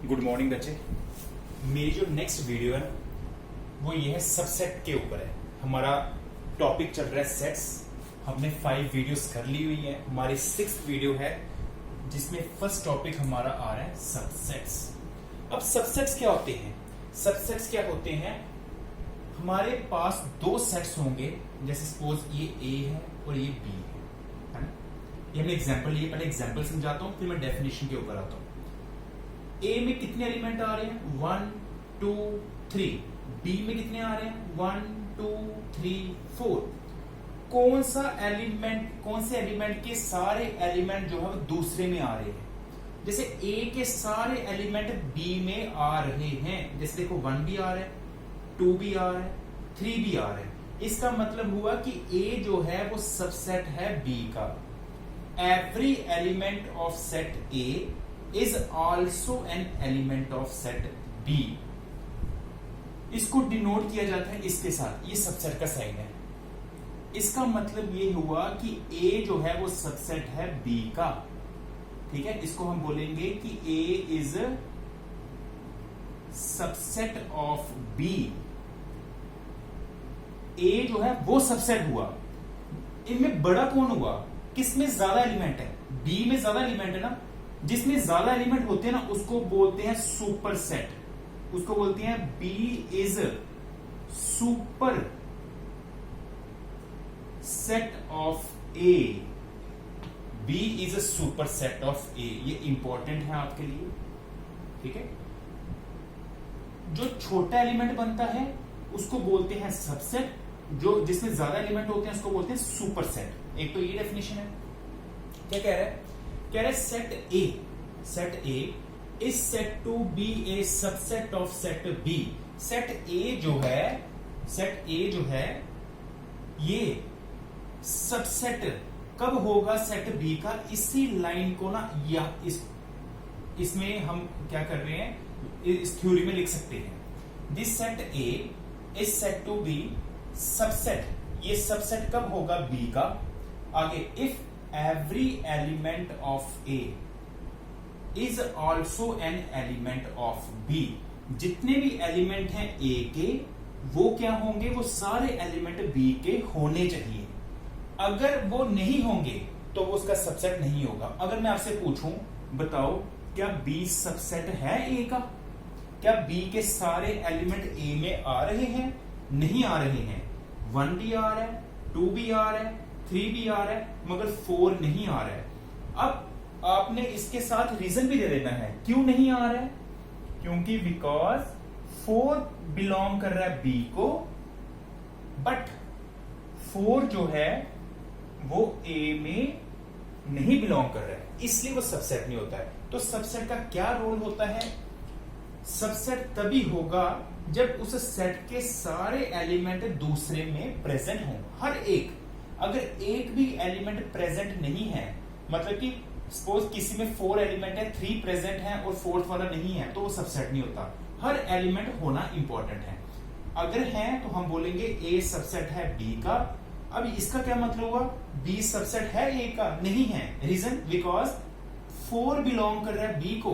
Good morning बच्चे। मेरी जो नेक्स्ट वीडियो है वो ये है सबसेट के ऊपर है। हमारा टॉपिक चल रहा है सेट्स। हमने 5 वीडियोस कर ली हुई है। हमारी 6th वीडियो है जिसमें फर्स्ट टॉपिक हमारा आ रहा है सबसेट्स। अब सबसेट्स क्या होते हैं? सबसेट्स क्या होते हैं? हमारे पास 2 सेट्स होंगे, जैसे सपोज ये ए है और ये बी है ना। ये हमने एग्जांपल लिए, पहले एग्जांपल समझाता हूं फिर मैं डेफिनेशन के ऊपर आता हूं। ए में कितने एलिमेंट आ रहे हैं? 1 2 3। बी में कितने आ रहे हैं? 1 2 3 4। कौन से एलिमेंट के सारे एलिमेंट जो है दूसरे में आ रहे हैं? जैसे ए के सारे एलिमेंट बी में आ रहे हैं। जैसे देखो 1 भी आ रहा है, 2 भी आ रहा है, 3 भी आ रहा है। इसका मतलब हुआ कि ए जो है वो सबसेट है बी का। Every element of set A is also an element of set B। इसको डिनोट किया जाता है इसके साथ, ये सबसेट का साइन है। इसका मतलब ये हुआ कि A जो है वो सबसेट है B का। ठीक है, इसको हम बोलेंगे कि A is subset of B। A जो है वो सबसेट हुआ। इनमें बड़ा कौन हुआ? किसमें ज्यादा एलिमेंट है? B में ज्यादा एलिमेंट है ना। जिसमें ज्यादा एलिमेंट होते हैं ना उसको बोलते हैं सुपर सेट। उसको बोलते हैं B is super set of A। B is a super set of A। ये इंपॉर्टेंट है आपके लिए। ठीक है, जो छोटा एलिमेंट बनता है उसको बोलते हैं सबसेट, जो जिसमें ज्यादा एलिमेंट होते हैं उसको बोलते हैं सुपर सेट। एक तो ये डेफिनेशन है। क्या कह रहा है? कह रहे set A is said to be A subset of set B. Set A जो है ये सबसेट कब होगा सेट बी का? इसी लाइन को ना या इसमें हम क्या कर रहे हैं, इस थ्योरी में लिख सकते हैं। This set A is said to be subset. ये सबसेट कब होगा? बी का। आगे if every element of A is also an element of B। जितने भी एलिमेंट हैं A के वो क्या होंगे? वो सारे एलिमेंट B के होने चाहिए। अगर वो नहीं होंगे तो वो उसका सबसेट नहीं होगा। अगर मैं आपसे पूछूं, बताओ क्या B सबसेट है A का? क्या B के सारे एलिमेंट A में आ रहे हैं? नहीं आ रहे हैं। 1 भी आ रहा है, 2 भी आ रहा है, 3 भी आ रहा है, मगर 4 नहीं आ रहा है। अब आपने इसके साथ रीजन भी दे देना है क्यों नहीं आ रहा है। क्योंकि बिकॉज 4 बिलोंग कर रहा है बी को, बट 4 जो है वो ए में नहीं बिलोंग कर रहा है, इसलिए वो सबसेट नहीं होता है। तो सबसेट का क्या रोल होता है? सबसेट तभी होगा जब उस सेट के सारे एलिमेंट दूसरे में प्रेजेंट हों। हर एक, अगर एक भी एलिमेंट प्रेजेंट नहीं है, मतलब कि सपोज किसी में 4 एलिमेंट है, 3 प्रेजेंट है और 4th वाला नहीं है, तो वो सबसेट नहीं होता। हर एलिमेंट होना इंपॉर्टेंट है। अगर है तो हम बोलेंगे A सबसेट है B का। अब इसका क्या मतलब हुआ? B सबसेट है A का? नहीं है। रीजन बिकॉज 4 बिलोंग कर रहा है B को,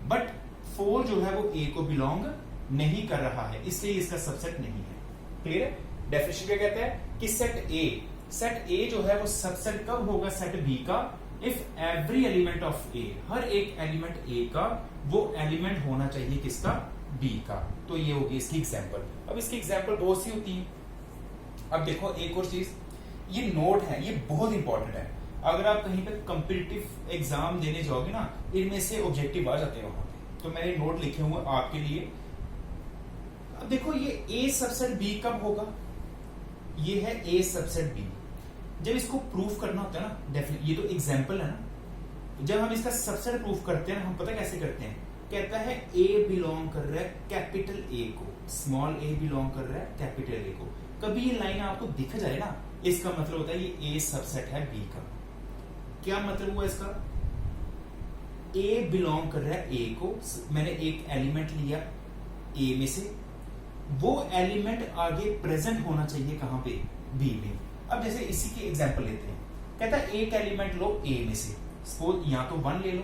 बट 4 जो है वो A को बिलोंग नहीं कर रहा है, इसलिए इसका सबसेट नहीं है। क्लियर है? डेफिनेशन क्या कहता है कि सेट ए जो है वो सबसेट कब होगा सेट बी का? इफ एवरी एलिमेंट ऑफ ए, हर एक एलिमेंट ए का वो एलिमेंट होना चाहिए किसका? बी का। तो ये होगी इसकी एग्जांपल। अब इसकी एग्जांपल बहुत सी होती है। अब देखो एक और चीज, ये नोट है, ये बहुत इंपॉर्टेंट है। अगर आप कहीं पे कॉम्पिटिटिव एग्जाम देने जाओगे ना, इनमें से ऑब्जेक्टिव आ जाते हैं वहां पे। तो मैंने नोट लिखे हुए आपके लिए। अब देखो ये ए सबसेट बी कब होगा? ये है A सबसेट B। जब इसको प्रूफ करना होता है ना, डेफिनेटली ये तो एग्जांपल है ना, जब हम इसका सबसेट प्रूफ करते हैं, हम पता कैसे करते हैं? कहता है A बिलोंग कर रहा है कैपिटल A को, स्मॉल a बिलोंग कर रहा है कैपिटल A को। कभी ये लाइन आपको दिख जाए ना, इसका मतलब होता है ये A सबसेट है B का। क्या मतलब हुआ इसका? A बिलोंग कर रहा है A को, मैंने एक एलिमेंट लिया A में से, वो एलिमेंट आगे प्रेजेंट होना चाहिए कहां पे? बी में। अब जैसे इसी की एग्जांपल लेते हैं। कहता है एक एलिमेंट लो ए में से, सपोज यहां तो 1 ले लो,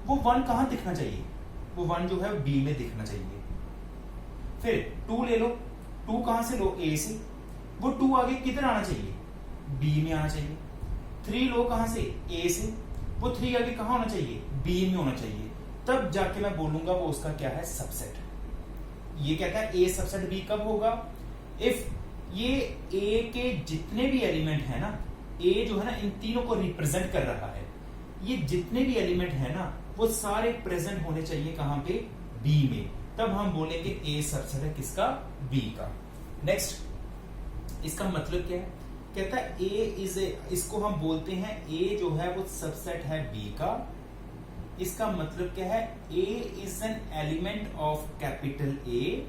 वो 1 कहां दिखना चाहिए? वो 1 जो है बी में दिखना चाहिए। फिर 2 ले लो, 2 कहां से लो, ए से, वो 2 आगे किधर आना चाहिए, बी में आना चाहिए। 3 लो कहां से, ए से, वो 3 आगे कहां होना चाहिए, बी में होना चाहिए। तब जाके मैं बोलूंगा वो उसका क्या है, सबसेट। ये कहता है ए सबसेट बी कब होगा, इफ ये ए के जितने भी एलिमेंट है ना, ए जो है ना इन तीनों को रिप्रेजेंट कर रहा है, ये जितने भी एलिमेंट है ना वो सारे प्रेजेंट होने चाहिए कहां पे, बी में। तब हम बोलेंगे ए सबसेट है किसका, बी का। नेक्स्ट, इसका मतलब क्या है, कहता है ए इज ए, इसको हम बोलते हैं ए जो है वो सबसेट है बी का। इसका मतलब क्या है, A is an element of capital A,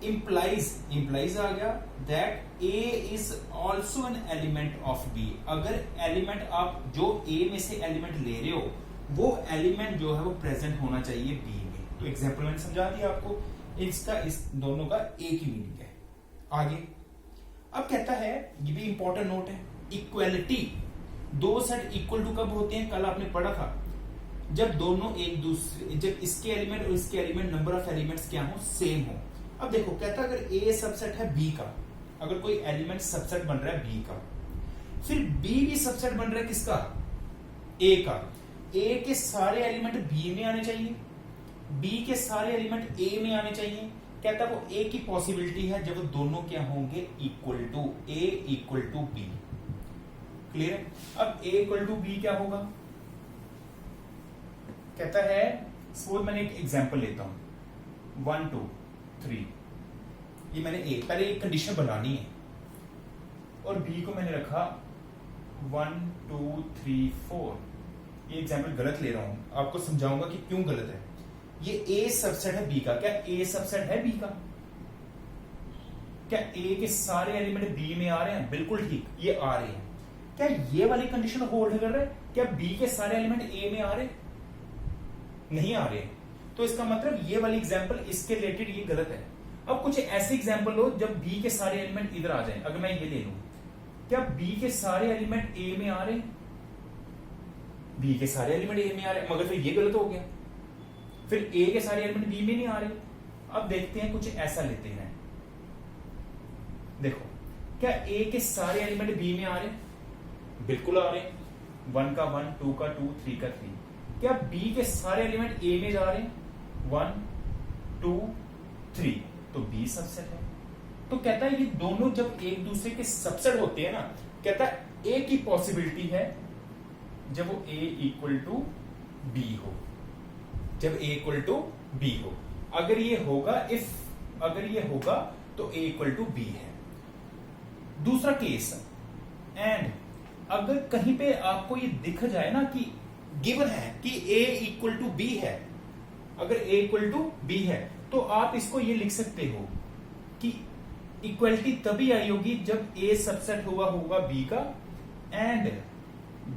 implies आ गया that A is also an element of B. अगर एलिमेंट आप जो ए में से एलिमेंट ले रहे हो, वो एलिमेंट जो है वो प्रेजेंट होना चाहिए बी में। तो एग्जाम्पल मैंने समझा दिया आपको, इसका इस दोनों का एक ही मीनिंग है। आगे अब कहता है, ये भी इंपॉर्टेंट नोट है, इक्वलिटी। दो सेट इक्वल टू कब होते हैं, कल आपने पढ़ा था, जब दोनों एक दूसरे, जब इसके एलिमेंट और इसके एलिमेंट नंबर ऑफ एलिमेंट्स क्या हो, सेम हो। अब देखो कहता है अगर ए सबसेट है बी का, अगर कोई एलिमेंट सबसेट बन रहा है बी का, फिर बी भी सबसेट बन रहा है किसका, ए का, ए के सारे एलिमेंट बी में आने चाहिए, बी के सारे एलिमेंट ए में आने चाहिए। कहता है वो ए की पॉसिबिलिटी है जब वो दोनों क्या होंगे, equal to, A equal to B. Clear है। अब ए इक्वल टू बी क्या होगा, कहता है सपोज मैंने एक एग्जांपल लेता हूं, 1 2 3, ये मैंने पहले एक कंडीशन बनानी है और बी को मैंने रखा 1 2 3 4। ये एग्जांपल गलत ले रहा हूं, आपको समझाऊंगा कि क्यों गलत है। ये ए सबसेट है बी का, क्या ए सबसेट है बी का, क्या ए के सारे एलिमेंट बी में आ रहे हैं, बिल्कुल ठीक, ये आ रहे हैं। क्या ये वाली कंडीशन होल्ड कर रहे हैं, क्या बी के सारे एलिमेंट ए में आ रहे हैं, नहीं आ रहे हैं। तो इसका मतलब ये वाली एग्जांपल इसके रिलेटेड ये गलत है। अब कुछ ऐसे एग्जांपल लो जब बी के सारे एलिमेंट इधर आ जाएं। अगर मैं ये ले लूं, क्या बी के सारे एलिमेंट ए में आ रहे हैं, बी के सारे एलिमेंट ए में आ रहे हैं, मगर फिर ये गलत हो गया, फिर ए के सारे एलिमेंट बी में नहीं आ रहे। अब देखते हैं, कुछ ऐसा लेते हैं, देखो क्या ए के सारे एलिमेंट बी में आ रहे हैं, बिल्कुल आ रहे हैं, 1 का 1, 2 का 2, 3 का 3। क्या बी के सारे एलिमेंट ए में जा रहे हैं, 1 2 3, तो बी सबसेट है। तो कहता है ये दोनों जब एक दूसरे के सबसेट होते हैं ना, कहता है ए की पॉसिबिलिटी है जब वो ए इक्वल टू बी हो, जब ए इक्वल टू बी हो। अगर ये होगा, अगर ये होगा तो ए इक्वल टू बी है। दूसरा केस, एंड अगर कहीं पे आपको ये दिख जाए ना कि गिवन है कि a इक्वल टू बी है, अगर a इक्वल टू बी है तो आप इसको ये लिख सकते हो कि इक्वलिटी तभी आई होगी जब a सबसेट हुआ होगा b का एंड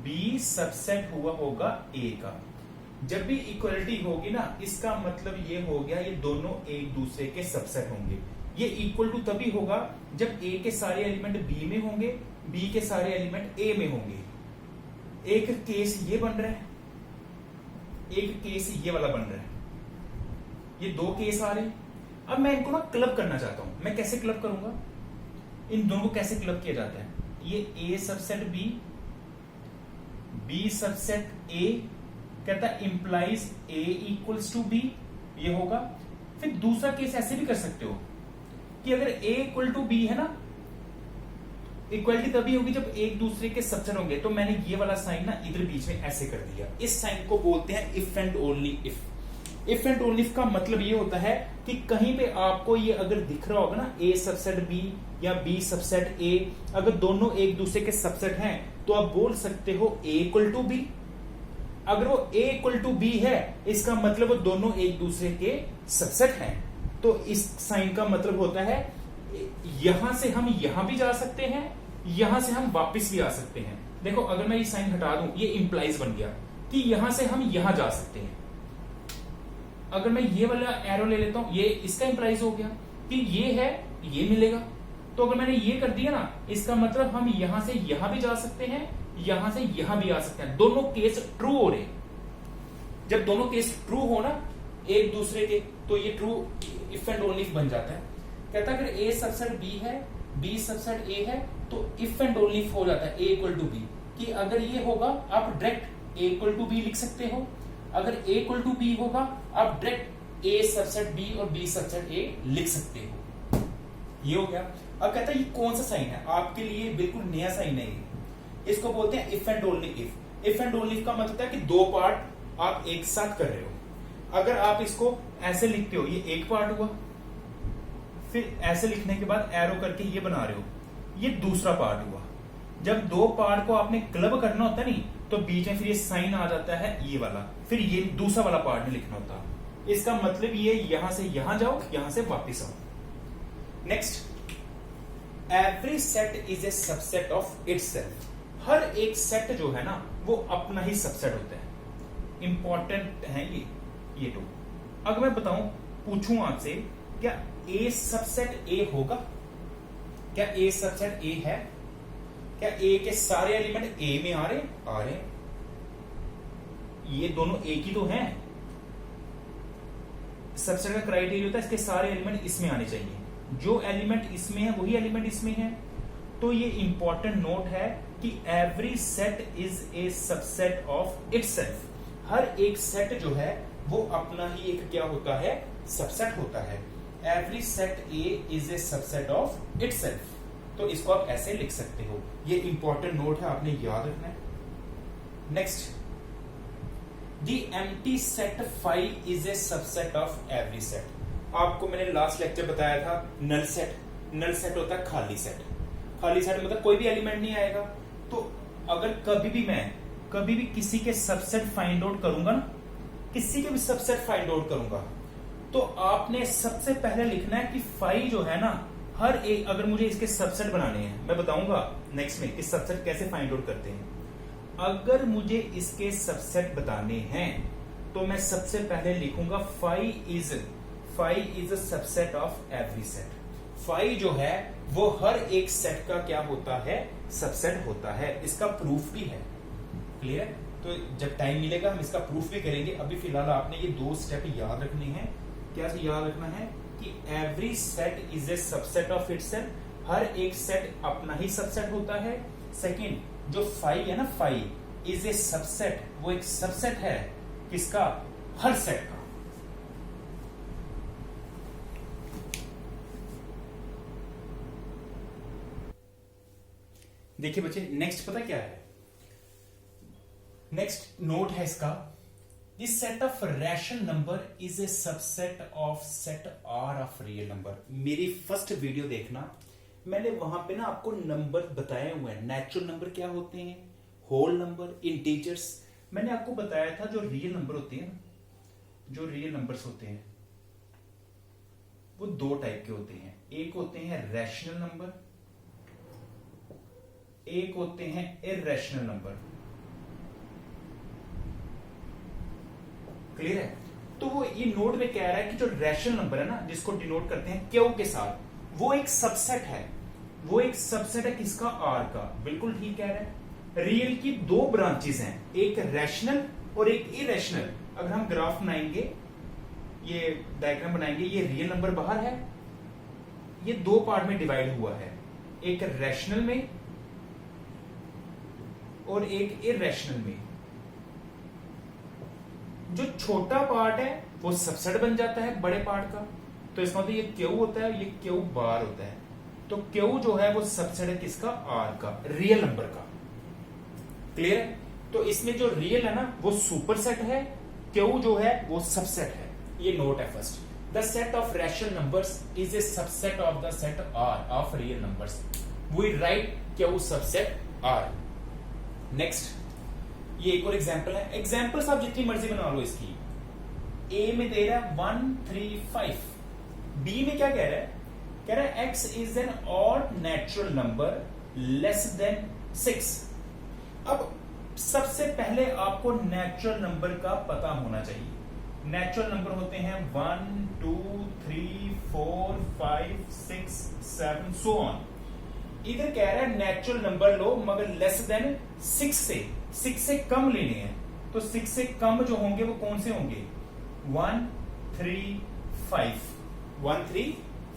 b सबसेट हुआ होगा a का। जब भी इक्वलिटी होगी ना, इसका मतलब ये हो गया ये दोनों एक दूसरे के सबसेट होंगे। ये इक्वल टू तभी होगा जब a के सारे एलिमेंट b में होंगे, b के सारे एलिमेंट a में होंगे। एक केस ये बन रहा है, एक केस ये वाला बन रहा है, ये दो केस आ रहे हैं। अब मैं इनको ना क्लब करना चाहता हूं। मैं कैसे क्लब करूंगा, इन दोनों को कैसे क्लब किया जाता है, ये a subset b, b subset a, कहता है implies a equals to b, ये होगा। फिर दूसरा केस ऐसे भी कर सकते हो कि अगर a इक्वल टू b है ना, इक्वलिटी तभी होगी जब एक दूसरे के सबसेट होंगे। तो मैंने ये वाला साइन ना इधर बीच में ऐसे कर दिया, इस साइन को बोलते हैं if and only if. If and only if का मतलब ये होता है कि कहीं पे आपको ये अगर दिख रहा होगा ना a सबसेट b या b सबसेट a, अगर दोनों एक दूसरे के सबसेट हैं तो आप बोल सकते हो a इक्वल टू b। अगर वो a इक्वल टू b है, इसका मतलब वो दोनों एक दूसरे के सबसेट हैं। तो इस साइन का मतलब होता है यहां से हम यहां भी जा सकते हैं, यहां से हम वापस भी आ सकते हैं। देखो अगर मैं ये साइन हटा दूं, ये इंप्लाइज बन गया कि यहां से हम यहां जा सकते हैं। अगर मैं ये वाला एरो ले लेता हूं, ये इसका इंप्लाइज हो गया कि ये है, ये मिलेगा। तो अगर मैंने ये कर दिया ना, इसका मतलब हम यहां से यहां भी जा सकते हैं, यहां से यहां भी आ सकते हैं। दोनों केस ट्रू हो रहे। जब दोनों केस ट्रू हो ना, एक दूसरे के, तो ये true if and only if बन जाता है। कहता है अगर ए सबसेट बी है, बी सबसेट ए है, तो इफ एंड ओनली इफ हो जाता है ए इक्वल टू बी, कि अगर ये होगा आप direct A equal to B लिख सकते हो, अगर ए इक्वल टू बी होगा आप डायरेक्ट ए सबसेट बी और बी सबसेट ए लिख सकते हो। ये हो गया। अब कहता है ये कौन सा साइन है, आपके लिए बिल्कुल नया साइन है ये, इसको बोलते हैं if and only if. If and only if का मतलब है कि दो पार्ट आप एक साथ कर रहे हो। अगर आप इसको ऐसे लिखते हो, ये एक पार्ट हुआ, फिर ऐसे लिखने के बाद एरो करके ये बना रहे हो, ये दूसरा पार्ट हुआ। जब दो पार्ट को आपने क्लब करना होता है नहीं, तो बीच में फिर ये साइन आ जाता है ये वाला, फिर ये दूसरा वाला पार्ट नहीं लिखना होता। इसका मतलब ये यहां से यहां जाओ, यहां से वापिस आओ। Next, every set is a subset of itself. हर एक सेट जो है ना वो अपना ही सबसेट होता है। इंपॉर्टेंट है ये तो। अगर मैं बताऊं, पूछूं आपसे, क्या ए सबसेट ए होगा? क्या ए सबसेट ए है? क्या ए के सारे एलिमेंट ए में आ रहे? ये दोनों एक ही तो हैं। सबसेट का क्राइटेरिया होता है इसके सारे एलिमेंट इसमें आने चाहिए, जो एलिमेंट इसमें है वही एलिमेंट इसमें है। तो ये इंपॉर्टेंट नोट है कि every set is a subset of itself. हर एक सेट जो है वो अपना ही एक क्या होता है, सबसेट होता है। Every set A is a subset of itself. तो इसको आप ऐसे लिख सकते हो। ये इंपॉर्टेंट नोट है, आपने याद रखना है। Next, the empty set phi is a subset of every set. आपको मैंने लास्ट लेक्चर बताया था नल सेट। नल सेट होता है खाली सेट। खाली सेट मतलब कोई भी एलिमेंट नहीं आएगा। तो अगर कभी भी किसी के सबसेट फाइंड आउट करूंगा ना, किसी के भी सबसेट फाइंड आउट करूंगा, तो आपने सबसे पहले लिखना है कि फाई जो है ना, हर एक, अगर मुझे इसके सबसेट बनाने हैं, मैं बताऊंगा नेक्स्ट में कि सबसेट कैसे फाइंड आउट करते हैं। अगर मुझे इसके सबसेट बताने हैं तो मैं सबसे पहले लिखूंगा phi is a subset of every set. Phi जो है वो हर एक सेट का क्या होता है, सबसेट होता है। इसका प्रूफ भी है। क्लियर? तो जब टाइम मिलेगा हम इसका प्रूफ भी करेंगे। अभी फिलहाल आपने ये दो स्टेप याद रखने हैं। क्या याद रखना है कि every set is a subset of itself. हर एक सेट अपना ही सबसेट होता है। सेकंड, जो फाई है ना, फाई इज ए सबसेट, वो एक सबसेट है किसका, हर सेट का। देखिए बच्चे, नेक्स्ट पता क्या है? नेक्स्ट नोट है इसका, this set of rational number is a subset of set R of real number. मेरी फर्स्ट वीडियो देखना, मैंने वहां पे ना आपको नंबर बताए हुए हैं। नेचुरल नंबर क्या होते हैं, होल नंबर, इंटीजर्स। मैंने आपको बताया था जो रियल नंबर होते हैं, जो रियल नंबर्स होते हैं वो दो टाइप के होते हैं। एक होते हैं रैशनल नंबर, एक होते हैं इररेशनल नंबर। क्लियर है? तो वो ये नोट में कह रहा है कि जो रैशनल नंबर है ना, जिसको डिनोट करते हैं क्यू के साथ, वो एक सबसेट है। वो एक सबसेट है किसका, आर का। बिल्कुल ठीक कह रहा है। रियल की दो ब्रांचेस हैं, एक रैशनल और एक इरेशनल। अगर हम ग्राफ बनाएंगे, ये डायग्राम बनाएंगे, ये रियल नंबर बाहर है, ये दो पार्ट में डिवाइड हुआ है, एक रैशनल में और एक इरेशनल में। जो छोटा पार्ट है वो सबसेट बन जाता है बड़े पार्ट का। तो इसका मतलब ये क्यू होता है, ये क्यू बार होता है। तो क्यू जो है वो सबसेट है किसका, आर का, रियल नंबर का। क्लियर है? तो इसमें जो रियल है ना वो सुपर सेट है, क्यू जो है वो सबसेट है। ये नोट है first. The set of rational numbers is a subset of the set R of real numbers. We write Q subset R. Next, ये एक और एग्जांपल है। एग्जांपल्स आप जितनी मर्जी बना लो इसकी। ए में दे रहा है 1 3 5। बी में क्या कह रहा है, कह रहा है x is an odd natural number less than 6। अब सबसे पहले आपको नेचुरल नंबर का पता होना चाहिए। नेचुरल नंबर होते हैं 1 2 3 4 5 6 7 सो ऑन। इधर कह रहा है नेचुरल नंबर लो मगर लेस देन 6 से कम लेने हैं। तो 6 से कम जो होंगे वो कौन से होंगे, 1 3 5 1 3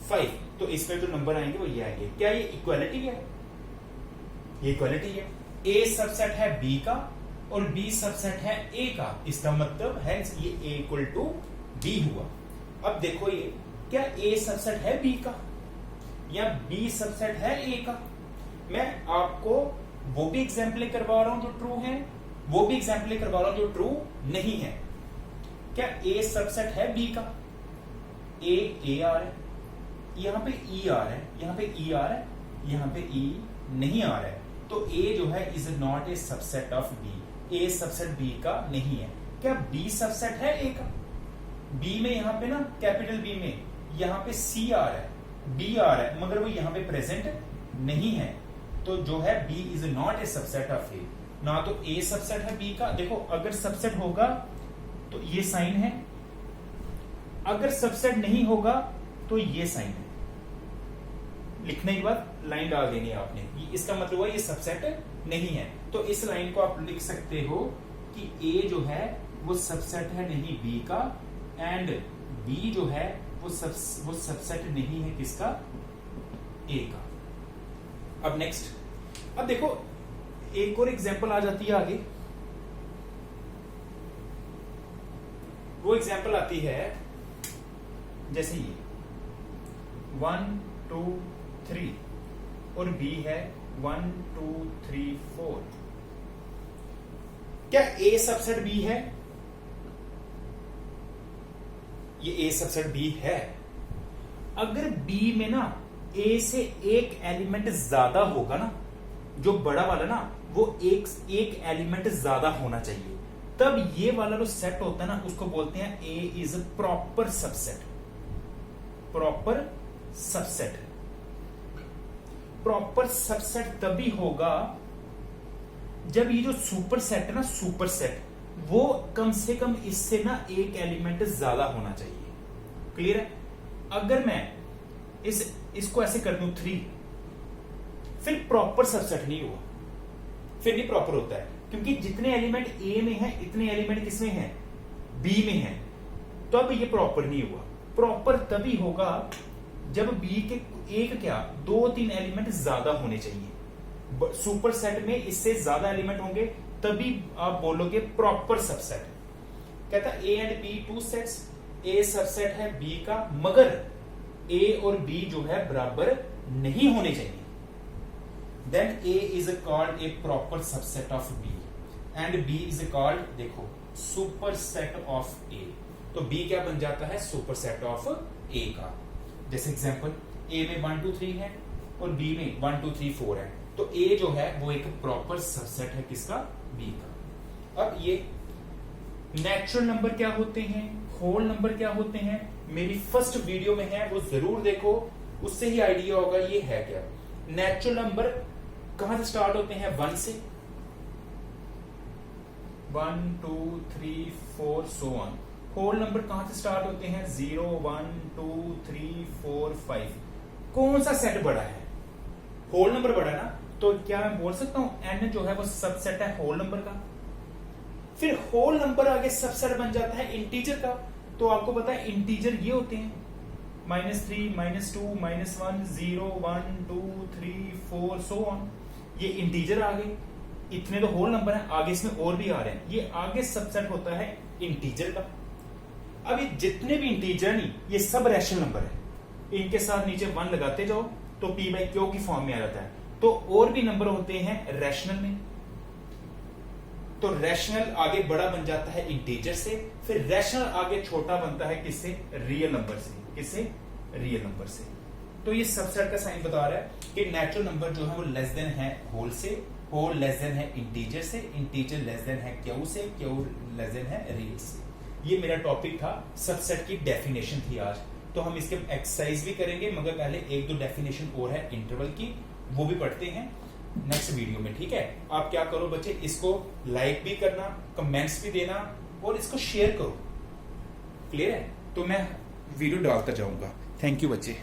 5, तो इसमें जो नंबर आएंगे वो ये आएंगे। क्या ये इक्वालिटी है? ये इक्वालिटी है। ए सबसेट है बी का और बी सबसेट है ए का, इसका मतलब है ये ए इक्वल टू बी हुआ। अब देखो ये क्या ए सबसेट है बी का या बी सबसेट है ए का? मैं आपको वो भी एग्जाम्पल करवा रहा हूं जो ट्रू है, वो भी एग्जाम्पल करवा रहा हूं जो ट्रू नहीं है। क्या ए सबसेट है बी का? ए आ रहा है, यहां पे ई आ रहा है, यहां पे ई आ रहा है, यहां पे ई नहीं आ रहा है, तो ए जो है is not a subset of B. A subset B का नहीं है। क्या बी सबसेट है ए का? बी में यहां पे ना कैपिटल बी में यहां पे सी आ रहा है, बी आ रहा है, मगर वो यहां पे प्रेजेंट नहीं है, तो जो है B is not a subset of A. ना तो ए सबसेट है बी का, देखो अगर सबसेट होगा तो ये साइन है, अगर सबसेट नहीं होगा तो ये साइन है। लिखने के बाद लाइन डाल देनी है आपने, इसका मतलब हुआ ये सबसेट नहीं है। तो इस लाइन को आप लिख सकते हो कि ए जो है वो सबसेट है नहीं बी का, एंड बी जो है वो सबसेट नहीं है किसका? ए का। अब नेक्स्ट, अब देखो एक और एग्जांपल आ जाती है आगे। वो एग्जांपल आती है जैसे ये 1 2 3 और बी है 1 2 3 4। क्या ए सबसेट बी है? ये ए सबसेट बी है। अगर बी में ना ए से एक एलिमेंट ज्यादा होगा ना, जो बड़ा वाला ना वो एक एलिमेंट ज्यादा होना चाहिए, तब ये वाला जो सेट होता है ना उसको बोलते हैं A is proper subset. Proper subset, proper subset तभी होगा जब ये जो सुपर सेट है ना, सुपर सेट वो कम से कम इससे ना एक एलिमेंट ज्यादा होना चाहिए। क्लियर है? अगर मैं इसको ऐसे कर दूं 3, फिर प्रॉपर सबसेट नहीं हुआ, फिर नहीं प्रॉपर होता है, क्योंकि जितने एलिमेंट ए में है इतने एलिमेंट किसमें है? बी में है, तो अब ये प्रॉपर नहीं हुआ। प्रॉपर तभी होगा जब बी के एक क्या 2-3 एलिमेंट ज्यादा होने चाहिए। सुपर सेट में इससे ज्यादा एलिमेंट होंगे तभी आप बोलोगे प्रॉपर सबसेट। कहता A and B 2 sets, A subset है बी का, मगर ए और बी जो है बराबर नहीं होने चाहिए। Then A is called a proper subset of B and B is called, देखो, सुपर सेट ऑफ ए। तो बी क्या बन जाता है? सुपर सेट ऑफ ए का। जैसे एग्जांपल, ए में 1 2 3 है और बी में 1 2 3 4 है, तो ए जो है वो एक प्रॉपर सबसेट है किसका? बी का। अब ये नेचुरल नंबर क्या होते हैं, होल नंबर क्या होते हैं, मेरी फर्स्ट वीडियो में है, वो जरूर देखो, उससे ही आइडिया होगा ये है क्या। नेचुरल नंबर कहां से स्टार्ट होते हैं? 1 से, 1 2 3 4 सो ऑन। होल नंबर कहां से स्टार्ट होते हैं? 0 1 2 3 4 5। कौन सा सेट बड़ा है? होल नंबर बड़ा है ना, तो क्या मैं बोल सकता हूं n जो है वो सबसेट है होल नंबर का। फिर होल नंबर आगे सबसेट बन जाता है इंटीजर का। तो आपको पता है इंटीजर ये होते हैं -3 -2 -1 0 1 2 3 4 सो ऑन। ये इंटीजर आ गए, इतने तो होल नंबर है, आगे इसमें और भी आ रहे हैं, ये आगे सबसेट होता है इंटीजर का। अब ये जितने भी इंटीजर नहीं, ये सब रैशनल नंबर है, इनके साथ नीचे 1 लगाते जाओ तो p बाई क्यू की फॉर्म में आ जाता है। तो और भी नंबर होते हैं रैशनल में, तो रैशनल आगे बड़ा बन जाता है इंटीजर से, फिर रैशनल आगे छोटा बनता है किससे? रियल नंबर से। किससे? रियल नंबर से। तो ये सबसेट का साइन बता रहा है कि नेचुरल नंबर जो है वो लेस देन है होल से, होल लेस देन है इंटीजर से, इंटीजर लेस देन है क्यू से, क्यू लेस देन है रियल से। ये मेरा टॉपिक था, सबसेट की डेफिनेशन थी आज। तो हम इसके एक्सरसाइज भी करेंगे, मगर पहले 1-2 डेफिनेशन और है इंटरवल की, वो भी पढ़ते हैं नेक्स्ट वीडियो में। ठीक है? आप क्या करो बच्चे, इसको लाइक भी करना, कमेंट्स भी देना और इसको शेयर करो। क्लियर है? तो मैं वीडियो डालता जाऊंगा। थैंक यू बच्चे।